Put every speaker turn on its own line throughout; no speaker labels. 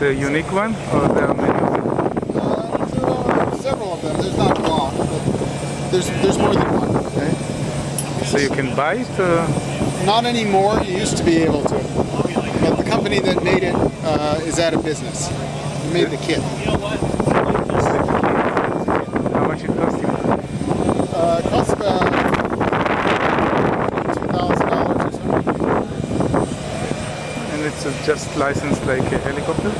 a unique one, or there are many of them?
There are several of them. There's not a lot, but there's more than one.
Okay. So you can buy it?
Not anymore. You used to be able to, but the company that made it is out of business. It made the kit.
How much it cost you?
It costs about $2,000 or something.
And it's just licensed like a helicopter?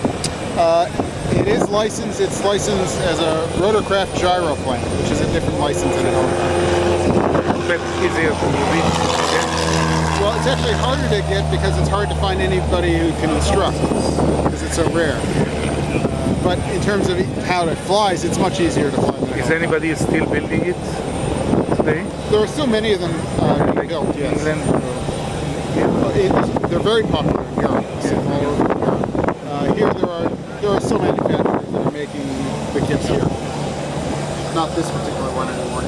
It is licensed. It's licensed as a Rotorcraft Gyroplane, which is a different license than a helicopter.
But easier to reach. Okay.
Well, it's actually harder to get because it's hard to find anybody who can instruct because it's so rare. But in terms of how it flies, it's much easier to fly than a
Is
helicopter.
anybody still building it today?
There are still many of them being built, yes.
England?
They're very popular in Europe. So all over Europe. Here there are still manufacturers that are making the kits here. Not this particular one anymore.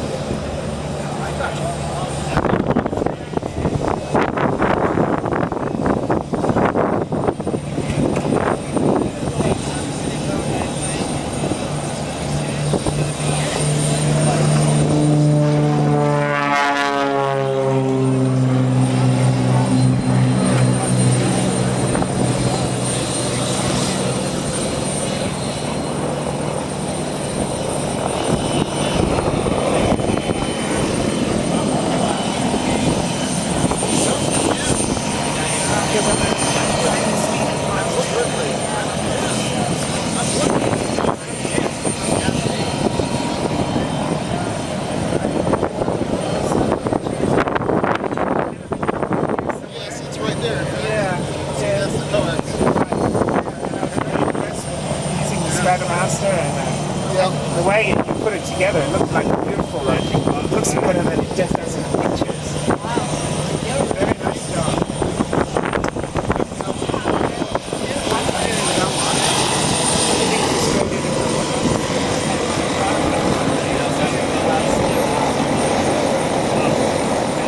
Master, and the way you put it together, it looks like a beautiful